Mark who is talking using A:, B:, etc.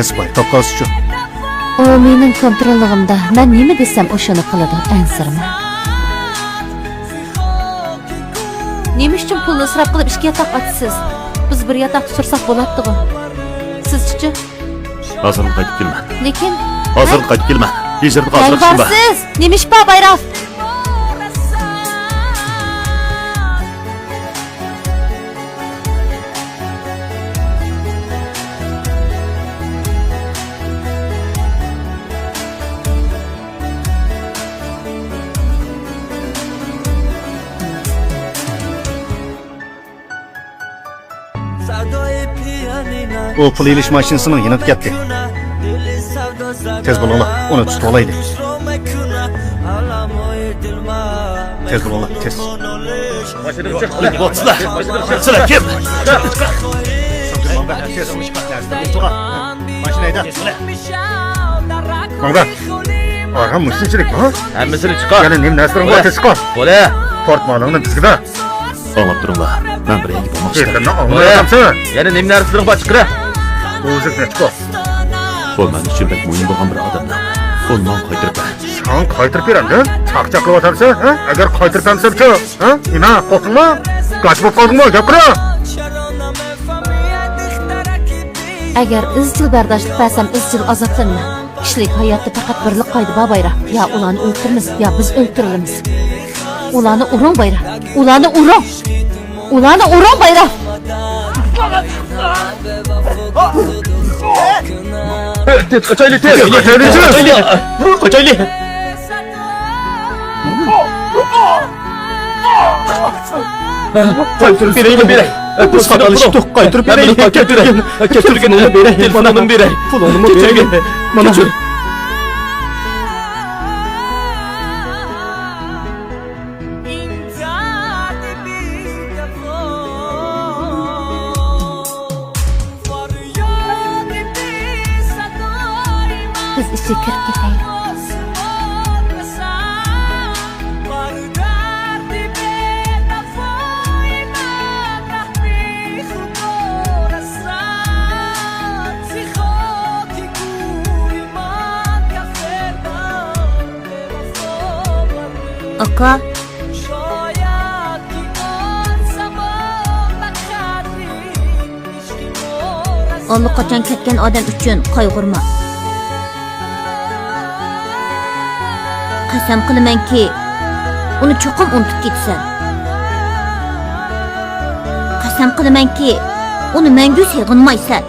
A: Esbay, toqqazçı.
B: O mening kontrolligimda. Men nima desam o'shani qiladi, ansirman. Nima uchun pulni isrof qilib ishga yotoq ochsiz? Biz bir yotoq tursak bo'ladi-ku. Sizchi?
A: Hozir qaytib kelma.
B: Lekin
A: Hozir qaytib kelma. Hijrni qoldirishim bor.
B: Siz nima ish bor, Bayrof?
A: O pul ilish mashinasining yonib ketdi. Tez bo'linglar, uni tutib olaylik. Tez bo'linglar, tez. Botslar. Sizlar kim? Mashinada. Qanday? Ara mushtichilik, ha?
C: Hammasini chiqar.
A: Yana nim narsalar bor, tez chiqar.
C: Bo'la.
A: Portmoningni bizga. Olib turinglar. Men bir yangi bo'lmoqchi.
C: Yana nim narsalar bor, chiqar.
A: O'zingni chiqar.
C: Bo'lmadi, chimpak mo'yin bo'lgan bir odamdan. Qo'ldan qaytirib ber.
A: Sen qaytirib berandin? Chaqchaqlab o'tarsan, ha? Agar qaytirib bersamchi, ha? Nima, qo'rqma? Qochib qoldingmi? Gapira.
B: Agar izchil bardoshlik qilsam, izchil azoblanma. Kishilik hayotda faqat birlik qoida bor, Bayrof. Ya ularni o'ldiramiz, ya biz o'ldirilamiz. Ularni uring, Bayrof. Ularni uring. Ularni uring, Bayrof.
C: Tez qochaylik, tez. Qochaylik. Qaytirib beraymi, beray. Biz xatalashib qaytirib beraylik. Keltirgan uni beray. Telefonini beray. Pulini beray. Mana shu.
B: Biz ishga kirib ketaylik. Aka. Allaqachon ketgan odam uchun qayg'urma. Qasam qilamanki, uni cho'qim unutib ketsan. Qasam qilamanki, uni mangu seg'inmaysan.